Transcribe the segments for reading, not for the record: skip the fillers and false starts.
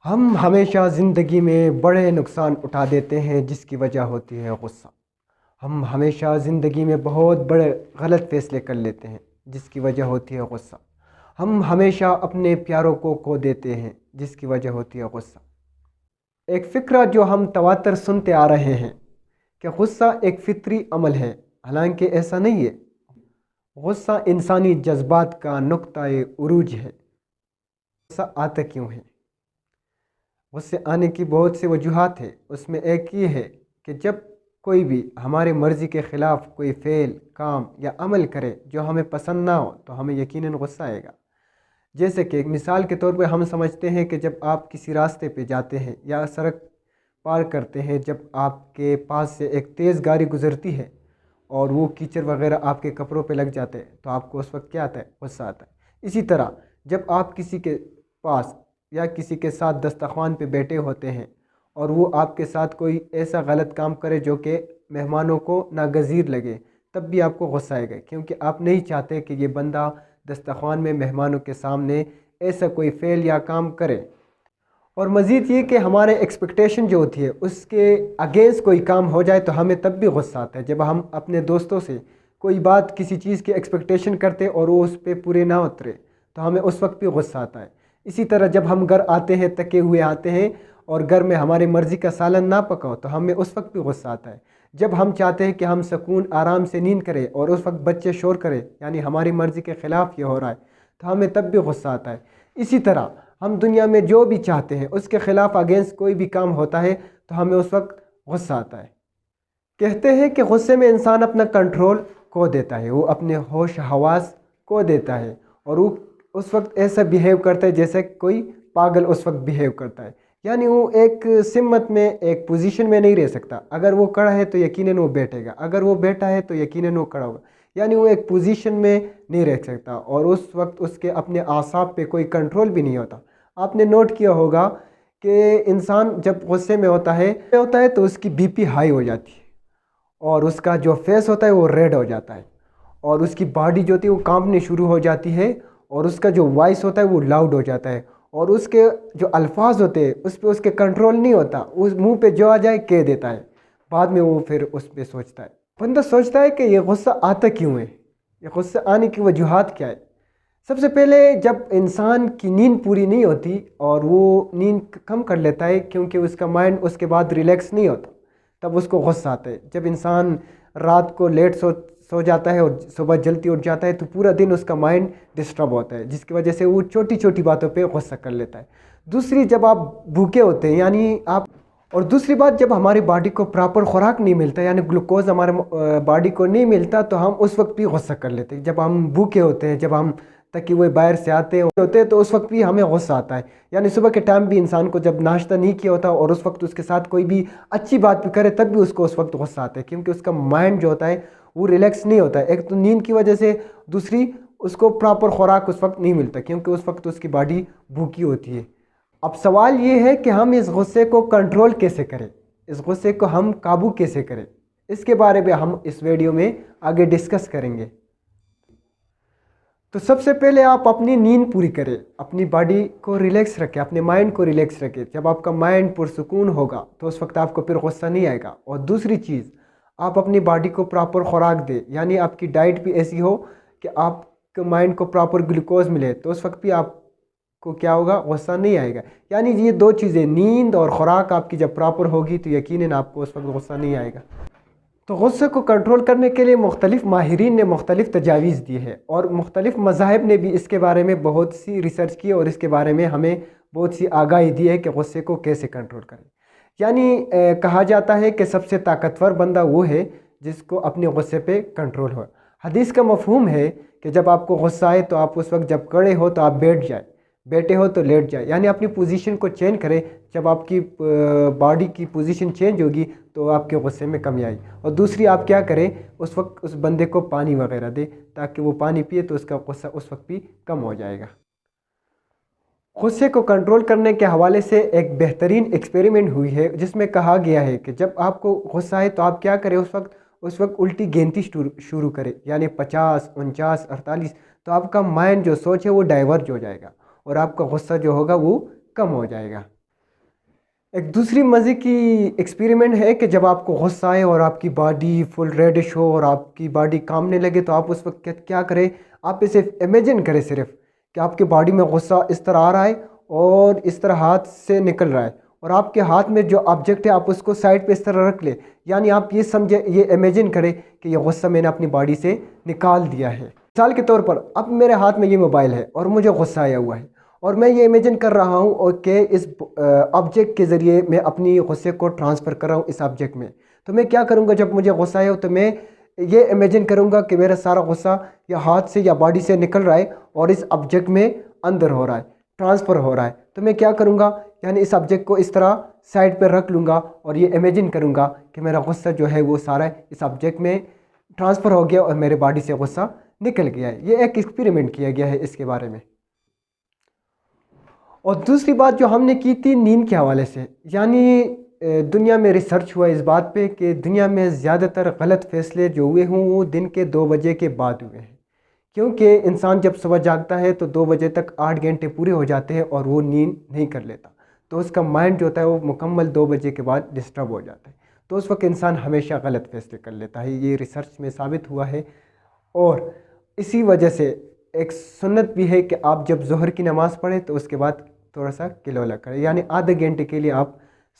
ہم ہمیشہ زندگی میں بڑے نقصان اٹھا دیتے ہیں جس کی وجہ ہوتی ہے غصہ۔ ہم ہمیشہ زندگی میں بہت بڑے غلط فیصلے کر لیتے ہیں جس کی وجہ ہوتی ہے غصہ۔ ہم ہمیشہ اپنے پیاروں کو کھو دیتے ہیں جس کی وجہ ہوتی ہے غصہ۔ ایک فکرہ جو ہم تواتر سنتے آ رہے ہیں کہ غصہ ایک فطری عمل ہے، حالانکہ ایسا نہیں ہے۔ غصہ انسانی جذبات کا نقطۂ عروج ہے۔ غصہ آتا کیوں ہے؟ غصے آنے کی بہت سی وجوہات ہیں۔ اس میں ایک یہ ہے کہ جب کوئی بھی ہمارے مرضی کے خلاف کوئی فعل، کام یا عمل کرے جو ہمیں پسند نہ ہو تو ہمیں یقیناً غصہ آئے گا۔ جیسے کہ مثال کے طور پہ ہم سمجھتے ہیں کہ جب آپ کسی راستے پہ جاتے ہیں یا سڑک پار کرتے ہیں، جب آپ کے پاس سے ایک تیز گاڑی گزرتی ہے اور وہ کیچڑ وغیرہ آپ کے کپڑوں پہ لگ جاتے ہیں تو آپ کو اس وقت کیا آتا ہے؟ غصہ آتا ہے۔ اسی طرح جب آپ کسی کے پاس یا کسی کے ساتھ دسترخوان پہ بیٹھے ہوتے ہیں اور وہ آپ کے ساتھ کوئی ایسا غلط کام کرے جو کہ مہمانوں کو ناگزیر لگے، تب بھی آپ کو غصہ آئے گا، کیونکہ آپ نہیں چاہتے کہ یہ بندہ دسترخوان میں مہمانوں کے سامنے ایسا کوئی فعل یا کام کرے۔ اور مزید یہ کہ ہمارے ایکسپیکٹیشن جو ہوتی ہے اس کے اگینسٹ کوئی کام ہو جائے تو ہمیں تب بھی غصہ آتا ہے۔ جب ہم اپنے دوستوں سے کوئی بات، کسی چیز کی ایکسپیکٹیشن کرتے اور وہ اس پہ پورے نہ اترے تو ہمیں اس وقت بھی غصہ آتا ہے۔ اسی طرح جب ہم گھر آتے ہیں، تکے ہوئے آتے ہیں اور گھر میں ہماری مرضی کا سالن نہ پکاؤ تو ہمیں اس وقت بھی غصہ آتا ہے۔ جب ہم چاہتے ہیں کہ ہم سکون آرام سے نیند کریں اور اس وقت بچے شور کریں، یعنی ہماری مرضی کے خلاف یہ ہو رہا ہے، تو ہمیں تب بھی غصہ آتا ہے۔ اسی طرح ہم دنیا میں جو بھی چاہتے ہیں اس کے خلاف اگینسٹ کوئی بھی کام ہوتا ہے تو ہمیں اس وقت غصہ آتا ہے۔ کہتے ہیں کہ غصے میں انسان اپنا کنٹرول کھو دیتا ہے، وہ اپنے ہوش حواس کھو دیتا ہے اور وہ اس وقت ایسا بیہیو کرتا ہے جیسے کوئی پاگل اس وقت بیہیو کرتا ہے، یعنی وہ ایک سمت میں، ایک پوزیشن میں نہیں رہ سکتا۔ اگر وہ کھڑا ہے تو یقیناً وہ بیٹھے گا، اگر وہ بیٹھا ہے تو یقیناً وہ کھڑا ہوگا، یعنی وہ ایک پوزیشن میں نہیں رہ سکتا اور اس وقت اس کے اپنے اعصاب پہ کوئی کنٹرول بھی نہیں ہوتا۔ آپ نے نوٹ کیا ہوگا کہ انسان جب غصے میں ہوتا ہے تو اس کی بی پی ہائی ہو جاتی ہے اور اس کا جو فیس ہوتا ہے وہ ریڈ ہو جاتا ہے اور اس کی باڈی جو ہوتی ہے وہ کانپنے شروع ہو جاتی ہے اور اس کا جو وائس ہوتا ہے وہ لاؤڈ ہو جاتا ہے اور اس کے جو الفاظ ہوتے ہیں اس پہ اس کے کنٹرول نہیں ہوتا، اس منہ پہ جو آ جائے کہہ دیتا ہے۔ بعد میں وہ پھر اس پہ سوچتا ہے، بندہ سوچتا ہے کہ یہ غصہ آتا کیوں ہے، یہ غصہ آنے کی وجوہات کیا ہے۔ سب سے پہلے جب انسان کی نیند پوری نہیں ہوتی اور وہ نیند کم کر لیتا ہے کیونکہ اس کا مائنڈ اس کے بعد ریلیکس نہیں ہوتا، تب اس کو غصہ آتا ہے۔ جب انسان رات کو لیٹ سو جاتا ہے اور صبح جلدی اٹھ جاتا ہے تو پورا دن اس کا مائنڈ ڈسٹرب ہوتا ہے، جس کی وجہ سے وہ چھوٹی چھوٹی باتوں پہ غصہ کر لیتا ہے۔ دوسری، جب آپ بھوکے ہوتے ہیں، یعنی اور دوسری بات، جب ہماری باڈی کو پراپر خوراک نہیں ملتا، یعنی گلوکوز ہمارے باڈی کو نہیں ملتا تو ہم اس وقت بھی غصہ کر لیتے ہیں۔ جب ہم بھوکے ہوتے ہیں، جب ہم تاکہ وہ باہر سے آتے ہوتے تو اس وقت بھی ہمیں غصہ آتا ہے، یعنی صبح کے ٹائم بھی انسان کو جب ناشتہ نہیں کیا ہوتا اور اس وقت اس کے ساتھ کوئی بھی اچھی بات بھی کرے تب بھی اس کو اس وقت غصہ آتا ہے، کیونکہ اس کا مائنڈ جو ہوتا ہے وہ ریلیکس نہیں ہوتا ہے، ایک تو نیند کی وجہ سے، دوسری اس کو پراپر خوراک اس وقت نہیں ملتا کیونکہ اس وقت اس کی باڈی بھوکی ہوتی ہے۔ اب سوال یہ ہے کہ ہم اس غصے کو کنٹرول کیسے کریں، اس غصے کو ہم قابو کیسے کریں، اس کے بارے میں ہم اس ویڈیو میں آگے ڈسکس کریں گے۔ تو سب سے پہلے آپ اپنی نیند پوری کریں، اپنی باڈی کو ریلیکس رکھیں، اپنے مائنڈ کو ریلیکس رکھیں۔ جب آپ کا مائنڈ پرسکون ہوگا تو اس وقت آپ کو پھر غصہ نہیں آئے گا۔ اور دوسری چیز، آپ اپنی باڈی کو پراپر خوراک دیں، یعنی آپ کی ڈائٹ بھی ایسی ہو کہ آپ کے مائنڈ کو پراپر گلوکوز ملے، تو اس وقت بھی آپ کو کیا ہوگا؟ غصہ نہیں آئے گا۔ یعنی یہ دو چیزیں، نیند اور خوراک آپ کی جب پراپر ہوگی تو یقیناً آپ کو اس وقت غصہ نہیں آئے گا۔ تو غصے کو کنٹرول کرنے کے لیے مختلف ماہرین نے مختلف تجاویز دی ہے اور مختلف مذاہب نے بھی اس کے بارے میں بہت سی ریسرچ کی اور اس کے بارے میں ہمیں بہت سی آگاہی دی ہے کہ غصے کو کیسے کنٹرول کریں۔ یعنی کہا جاتا ہے کہ سب سے طاقتور بندہ وہ ہے جس کو اپنے غصے پہ کنٹرول ہو۔ حدیث کا مفہوم ہے کہ جب آپ کو غصہ آئے تو آپ اس وقت جب کھڑے ہو تو آپ بیٹھ جائیں، بیٹھے ہو تو لیٹ جائے، یعنی اپنی پوزیشن کو چینج کریں۔ جب آپ کی باڈی کی پوزیشن چینج ہوگی تو آپ کے غصے میں کمی آئی۔ اور دوسری، آپ کیا کریں، اس وقت اس بندے کو پانی وغیرہ دے تاکہ وہ پانی پیے تو اس کا غصہ اس وقت بھی کم ہو جائے گا۔ غصے کو کنٹرول کرنے کے حوالے سے ایک بہترین ایکسپیریمنٹ ہوئی ہے جس میں کہا گیا ہے کہ جب آپ کو غصہ آئے تو آپ کیا کریں، اس وقت الٹی گنتی شروع کریں، یعنی 50، 49، 48، تو آپ کا مائنڈ جو سوچ ہے وہ ڈائیورٹ ہو جائے گا اور آپ کا غصہ جو ہوگا وہ کم ہو جائے گا۔ ایک دوسری مزے کی ایکسپیریمنٹ ہے کہ جب آپ کو غصہ آئے اور آپ کی باڈی فل ریڈش ہو اور آپ کی باڈی کانپنے لگے تو آپ اس وقت کیا کریں، آپ اسے امیجن کریں صرف کہ آپ کے باڈی میں غصہ اس طرح آ رہا ہے اور اس طرح ہاتھ سے نکل رہا ہے، اور آپ کے ہاتھ میں جو آبجیکٹ ہے آپ اس کو سائڈ پہ اس طرح رکھ لیں، یعنی آپ یہ سمجھے، یہ امیجن کریں کہ یہ غصہ میں نے اپنی باڈی سے نکال دیا ہے۔ مثال کے طور پر اب میرے ہاتھ میں یہ موبائل ہے اور مجھے غصہ آیا ہوا ہے، اور میں یہ امیجن کر رہا ہوں اور کہ اس آبجیکٹ کے ذریعے میں اپنی غصے کو ٹرانسفر کر رہا ہوں اس آبجیکٹ میں۔ تو میں کیا کروں گا، جب مجھے غصہ آئے تو میں یہ امیجن کروں گا کہ میرا سارا غصہ یا ہاتھ سے یا باڈی سے نکل رہا ہے اور اس آبجیکٹ میں اندر ہو رہا ہے، ٹرانسفر ہو رہا ہے۔ تو میں کیا کروں گا، یعنی اس آبجیکٹ کو اس طرح سائڈ پہ رکھ لوں گا اور یہ امیجن کروں گا کہ میرا غصہ جو ہے وہ سارا اس آبجیکٹ میں ٹرانسفر ہو گیا اور میرے باڈی سے غصہ نکل گیا ہے۔ یہ ایک ایکسپیریمنٹ کیا گیا ہے اس کے بارے میں۔ اور دوسری بات جو ہم نے کی تھی نیند کے حوالے سے، یعنی دنیا میں ریسرچ ہوا اس بات پہ کہ دنیا میں زیادہ تر غلط فیصلے جو ہوئے ہوں وہ دن کے 2 بجے کے بعد ہوئے ہیں، کیونکہ انسان جب صبح جاگتا ہے تو 2 بجے تک 8 گھنٹے پورے ہو جاتے ہیں اور وہ نیند نہیں کر لیتا، تو اس کا مائنڈ جو ہوتا ہے وہ مکمل 2 بجے کے بعد ڈسٹرب ہو جاتا ہے، تو اس وقت انسان ہمیشہ غلط فیصلے کر لیتا ہے۔ یہ ریسرچ میں ثابت ہوا ہے، اور اسی وجہ سے ایک سنت بھی ہے کہ آپ جب ظہر کی نماز پڑھیں تو اس کے بعد تھوڑا سا کلولا کریں، یعنی آدھے گھنٹے کے لیے آپ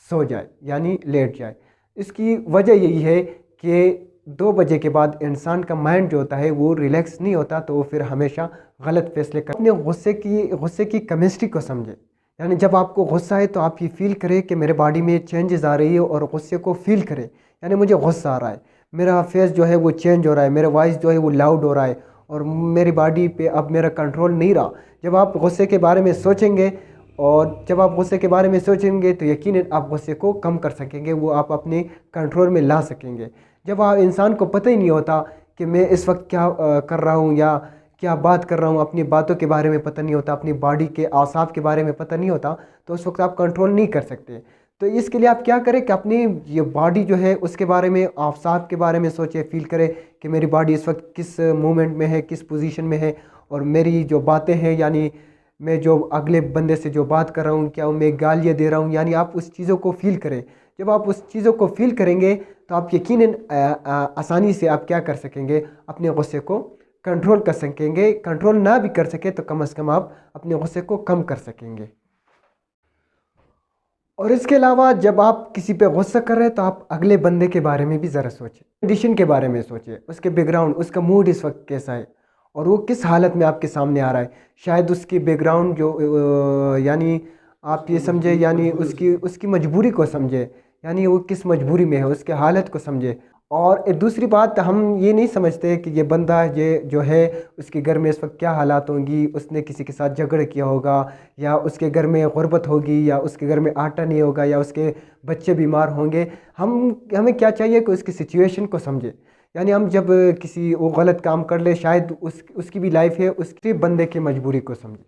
سو جائیں، یعنی لیٹ جائیں۔ اس کی وجہ یہی ہے کہ 2 بجے کے بعد انسان کا مائنڈ جو ہوتا ہے وہ ریلیکس نہیں ہوتا، تو وہ پھر ہمیشہ غلط فیصلے اپنے غصے کی کیمسٹری کو سمجھے، یعنی جب آپ کو غصہ ہے تو آپ یہ فیل کریں کہ میرے باڈی میں چینجز آ رہی ہے، اور غصے کو فیل کریں، یعنی مجھے غصہ آ رہا ہے، میرا فیس جو ہے وہ چینج ہو رہا ہے، میرا وائس جو ہے وہ لاؤڈ ہو رہا ہے، اور میری باڈی پہ اب میرا کنٹرول نہیں رہا۔ جب آپ غصے کے بارے میں سوچیں گے، اور جب آپ غصے کے بارے میں سوچیں گے تو یقیناً آپ غصے کو کم کر سکیں گے، وہ آپ اپنے کنٹرول میں لا سکیں گے۔ جب آپ انسان کو پتہ ہی نہیں ہوتا کہ میں اس وقت کیا کر رہا ہوں یا کیا بات کر رہا ہوں، اپنی باتوں کے بارے میں پتہ نہیں ہوتا، اپنی باڈی کے اعصاب کے بارے میں پتہ نہیں ہوتا، تو اس وقت آپ کنٹرول نہیں کر سکتے۔ تو اس کے لیے آپ کیا کریں کہ اپنی یہ باڈی جو ہے اس کے بارے میں، اعصاب کے بارے میں سوچیں، فیل کریں کہ میری باڈی اس وقت کس موومنٹ میں ہے، کس پوزیشن میں ہے، اور میری جو باتیں ہیں، یعنی میں جو اگلے بندے سے جو بات کر رہا ہوں کیا میں گالیاں دے رہا ہوں، یعنی آپ اس چیزوں کو فیل کریں۔ جب آپ اس چیزوں کو فیل کریں گے تو آپ یقیناً آسانی سے آپ کیا کر سکیں گے، اپنے غصے کو کنٹرول کر سکیں گے۔ کنٹرول نہ بھی کر سکیں تو کم از کم آپ اپنے غصے کو کم کر سکیں گے۔ اور اس کے علاوہ جب آپ کسی پہ غصہ کر رہے ہیں تو آپ اگلے بندے کے بارے میں بھی ذرا سوچیں، کنڈیشن کے بارے میں سوچیں، اس کے بیک گراؤنڈ، اس کا موڈ اس وقت کیسا ہے، اور وہ کس حالت میں آپ کے سامنے آ رہا ہے۔ شاید اس کی بیک گراؤنڈ جو یعنی آپ یہ سمجھے، یعنی اس کی مجبوری کو سمجھے، یعنی وہ کس مجبوری میں ہے، اس کے حالت کو سمجھے۔ اور ایک دوسری بات، ہم یہ نہیں سمجھتے کہ یہ بندہ یہ جو ہے اس کے گھر میں اس وقت کیا حالات ہوں گی، اس نے کسی کے ساتھ جھگڑ کیا ہوگا، یا اس کے گھر میں غربت ہوگی، یا اس کے گھر میں آٹا نہیں ہوگا، یا اس کے بچے بیمار ہوں گے۔ ہمیں کیا چاہیے کہ اس کی سچویشن کو سمجھے، یعنی ہم جب کسی وہ غلط کام کر لے، شاید اس کی بھی لائف ہے، اس کے بندے کی مجبوری کو سمجھے۔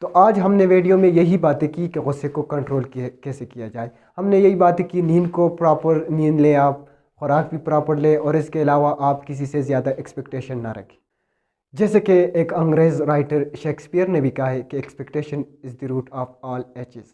تو آج ہم نے ویڈیو میں یہی باتیں کی کہ غصے کو کنٹرول کیسے کیا جائے۔ ہم نے یہی باتیں کی، نیند کو پراپر نیند لے، آپ خوراک بھی پراپر لے، اور اس کے علاوہ آپ کسی سے زیادہ ایکسپیکٹیشن نہ رکھیں۔ جیسے کہ ایک انگریز رائٹر شیکسپیئر نے بھی کہا ہے کہ expectation is the root of all aches.